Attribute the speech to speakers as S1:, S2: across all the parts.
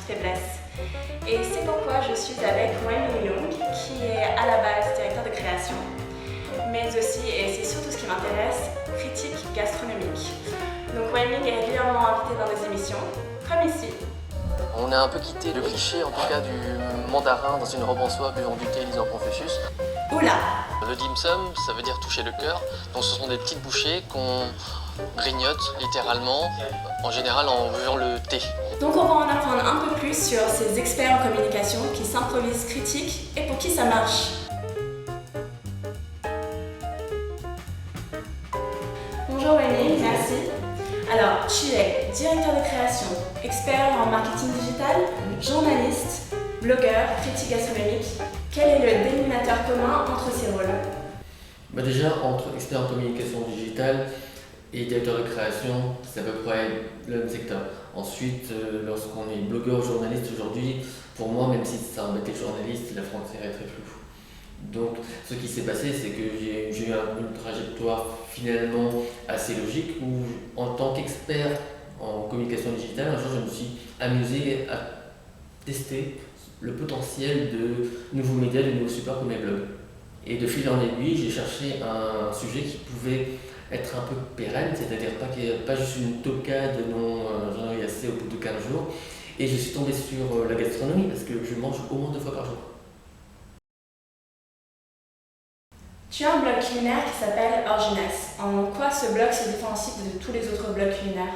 S1: faiblesse. Et c'est pourquoi je suis avec Wenling Young, qui est à la base directeur de création, mais aussi, et c'est surtout ce qui m'intéresse, critique gastronomique. Donc Wenling est régulièrement invité dans des émissions, comme ici.
S2: On a un peu quitté le cliché, en tout cas, du mandarin dans une robe en soie buvant du thé lisant Confucius.
S1: Oula!
S2: Le dim sum, ça veut dire toucher le cœur. Donc ce sont des petites bouchées qu'on grignote littéralement, en général en buvant le thé.
S1: Donc on va en apprendre un peu plus sur ces experts en communication qui s'improvisent critiques et pour qui ça marche. Bonjour Wenling, merci. Alors, tu es directeur de création, expert en marketing digital, journaliste, blogueur, critique gastronomique. Quel est le dénominateur commun entre ces rôles?
S3: Déjà, entre expert en communication digitale et directeur de création, c'est à peu près le même secteur. Ensuite, lorsqu'on est blogueur ou journaliste aujourd'hui, pour moi, même si ça embêtait le journaliste, la frontière est très floue. Donc, ce qui s'est passé, c'est que j'ai eu une trajectoire finalement assez logique où, en tant qu'expert en communication digitale, un jour, je me suis amusé à tester le potentiel de nouveaux médias, de nouveaux supports comme les blogs. Et de fil en aiguille, j'ai cherché un sujet qui pouvait être un peu pérenne, c'est-à-dire pas juste une tocade dont j'en ai eu assez au bout de 15 jours. Et je suis tombé sur la gastronomie parce que je mange au moins 2 fois par jour.
S1: Tu as un blog culinaire qui s'appelle Orginès. En quoi ce blog se différencie de tous les autres blogs culinaires?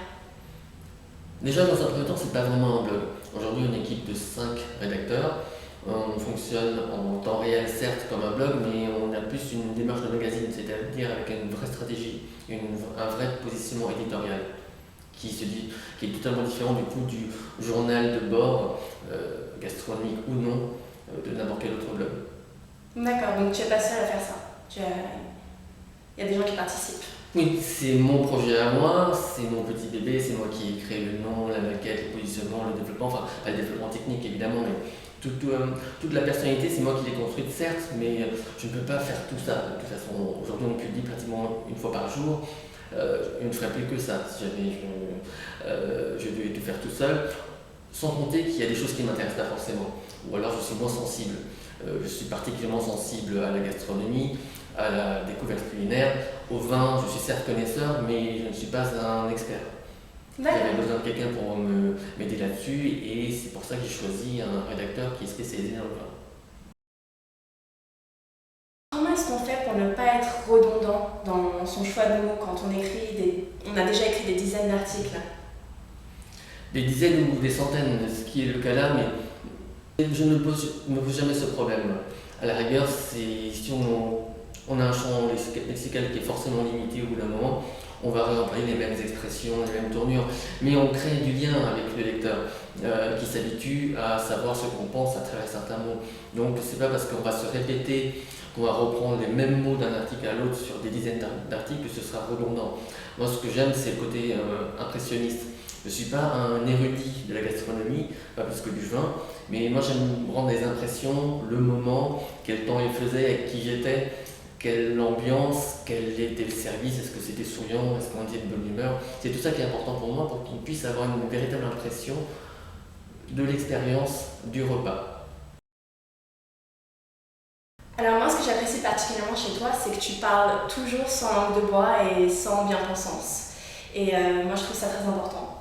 S3: Déjà, dans un premier temps, c'est pas vraiment un blog. Aujourd'hui, on est une équipe de 5 rédacteurs. On fonctionne en temps réel, certes, comme un blog, mais on a plus une démarche de magazine, c'est-à-dire avec une vraie stratégie, un vrai positionnement éditorial qui est totalement différent du coup du journal de bord, gastronomique ou non, de n'importe quel autre blog.
S1: D'accord, donc tu es pas seul à faire ça. Il y a des gens qui participent.
S3: Oui, c'est mon projet à moi, c'est mon petit bébé, c'est moi qui ai créé le nom, la maquette, le positionnement, le développement, enfin pas le développement technique évidemment, mais toute la personnalité, c'est moi qui l'ai construite certes, mais je ne peux pas faire tout ça. De toute façon, aujourd'hui on publie pratiquement une fois par jour, je ne ferais plus que ça si jamais je devais tout faire tout seul, sans compter qu'il y a des choses qui ne m'intéressent pas forcément, ou alors je suis moins sensible. Je suis particulièrement sensible à la gastronomie, à la découverte culinaire, au vin, je suis certes connaisseur, mais je ne suis pas un expert. J'avais besoin de quelqu'un pour m'aider là-dessus et c'est pour ça que j'ai choisi un rédacteur qui est spécialisé dans le vin.
S1: Comment est-ce qu'on fait pour ne pas être redondant dans son choix de mots quand on écrit on a déjà écrit des dizaines d'articles?
S3: Des dizaines ou des centaines, ce qui est le cas là, mais je ne me pose jamais ce problème. À la rigueur, si on a un champ lexical qui est forcément limité au bout d'un moment, on va réemployer les mêmes expressions, les mêmes tournures, mais on crée du lien avec le lecteur qui s'habitue à savoir ce qu'on pense à travers certains mots. Donc c'est pas parce qu'on va se répéter, qu'on va reprendre les mêmes mots d'un article à l'autre sur des dizaines d'articles que ce sera redondant. Moi ce que j'aime c'est le côté impressionniste. Je ne suis pas un érudit de la gastronomie, pas plus que du vin, mais moi j'aime rendre des impressions, le moment, quel temps il faisait, avec qui j'étais, quelle ambiance, quel était le service, est-ce que c'était souriant, est-ce qu'on était de bonne humeur. C'est tout ça qui est important pour moi pour qu'on puisse avoir une véritable impression de l'expérience du repas.
S1: Alors moi, ce que j'apprécie particulièrement chez toi, c'est que tu parles toujours sans langue de bois et sans bien-pensance. Et moi, je trouve ça très important.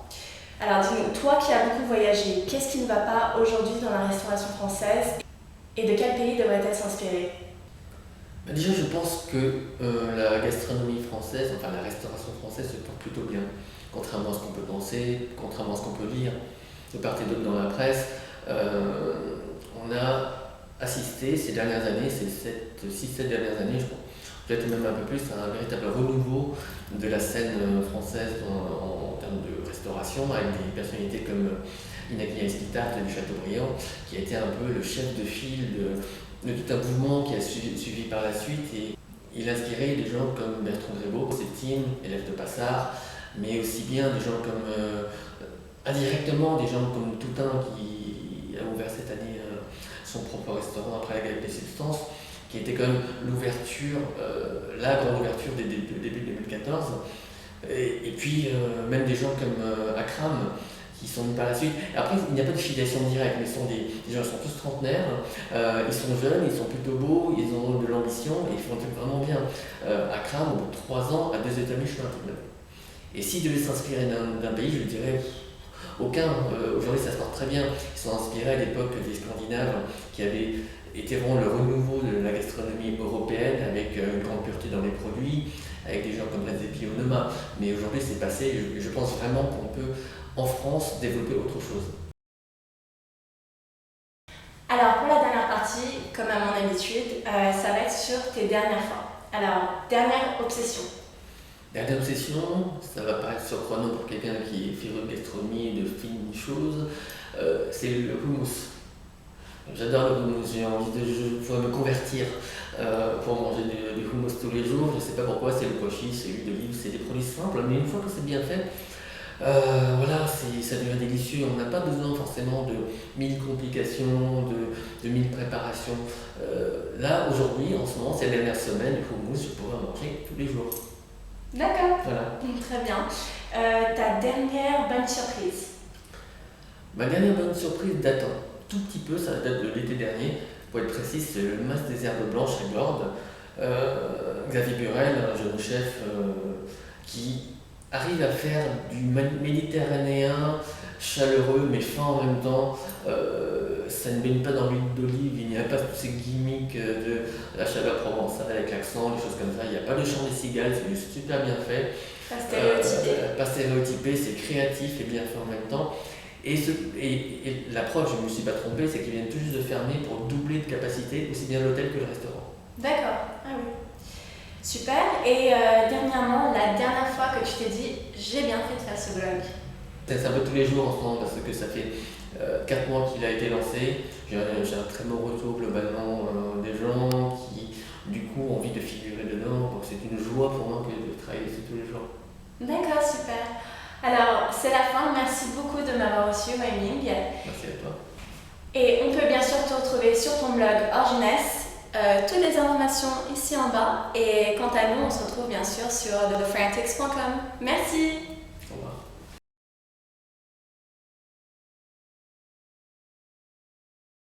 S1: Alors dis-nous, toi qui as beaucoup voyagé, qu'est-ce qui ne va pas aujourd'hui dans la restauration française et de quel pays devrait-elle s'inspirer?
S3: Déjà, je pense que la gastronomie française, enfin la restauration française se porte plutôt bien, contrairement à ce qu'on peut penser, contrairement à ce qu'on peut lire de part et d'autre dans la presse. On a assisté ces dernières années, ces 6-7 dernières années, je crois, peut-être même un peu plus, à un véritable renouveau de la scène française en termes de restauration, avec des personnalités comme Inaki Espitart du Châteaubriand, qui a été un peu le chef de file de tout un mouvement qui a suivi par la suite. Et il inspirait des gens comme Bertrand Grébeau, Septime, élève de Passard, mais aussi bien des gens comme, indirectement, des gens comme Toutain qui a ouvert cette année son propre restaurant après la Galerie des Substances, qui était quand même l'ouverture, la grande ouverture des débuts 2014. Et puis même des gens comme Akram, qui sont mis par la suite. Après, il n'y a pas de filiation directe, mais ce sont des gens qui sont tous trentenaires, ils sont jeunes, ils sont plutôt beaux, ils ont de l'ambition et ils font un truc vraiment bien. Akram, au bout de 3 ans, a 2 états Michelin tout de même. Et s'ils devaient s'inspirer d'un pays, je dirais aucun. Aujourd'hui, ça se porte très bien. Ils sont inspirés à l'époque des Scandinaves qui avaient été vraiment le renouveau de la gastronomie européenne avec une grande pureté dans les produits, avec des gens comme Redzepi ou Noma. Mais aujourd'hui, c'est passé. Je pense vraiment qu'on peut, en France, développer autre chose.
S1: Alors pour la dernière partie, comme à mon habitude, ça va être sur tes dernières fois. Alors, dernière obsession.
S3: Dernière obsession, ça va paraître surprenant pour quelqu'un qui est féru de gastronomie et de fines choses, c'est le houmous. J'adore le houmous, j'ai envie je pourrais me convertir pour manger du houmous tous les jours. Je ne sais pas pourquoi, c'est le pois chiche, c'est l'huile d'olive, c'est des produits simples, mais une fois que c'est bien fait, voilà, ça devient délicieux. On n'a pas besoin forcément de 1000 complications, de 1000 préparations. Là, aujourd'hui, en ce moment, ces dernières semaines, le houmous, je pourrais en manger tous les jours.
S1: D'accord,
S3: Voilà.
S1: très bien. Ta dernière bonne surprise.
S3: Ma dernière bonne surprise date un tout petit peu, ça date de l'été dernier. Pour être précis, c'est le Mas des herbes blanches à Gordes. Xavier Burel, un jeune chef qui arrive à faire du méditerranéen chaleureux mais fin en même temps. Ça ne baigne pas dans l'huile d'olive, il n'y a pas tous ces gimmicks de la chaleur provençale avec l'accent, des choses comme ça. Il n'y a pas de chant des cigales, c'est juste super bien fait.
S1: Pas stéréotypé.
S3: Pas stéréotypé, c'est créatif et bien fait en même temps. Et la preuve, je ne me suis pas trompé, c'est qu'ils viennent tout juste de fermer pour doubler de capacité, aussi bien l'hôtel que le restaurant.
S1: D'accord, ah oui. Super. Et dernièrement, la dernière fois que tu t'es dit, j'ai bien fait de faire ce blog.
S3: C'est un peu tous les jours en ce moment parce que ça fait 4 mois qu'il a été lancé. J'ai un très bon retour globalement des gens qui du coup ont envie de figurer dedans. Donc c'est une joie pour moi de travailler dessus tous les jours.
S1: D'accord, super. Alors, c'est la fin. Merci beaucoup de m'avoir reçu, Wai Ming.
S3: Merci à toi.
S1: Et on peut bien sûr te retrouver sur ton blog Orginess. Toutes les informations ici en bas. Et quant à nous, on se retrouve bien sûr sur thefrantics.com. Merci.
S3: Au revoir.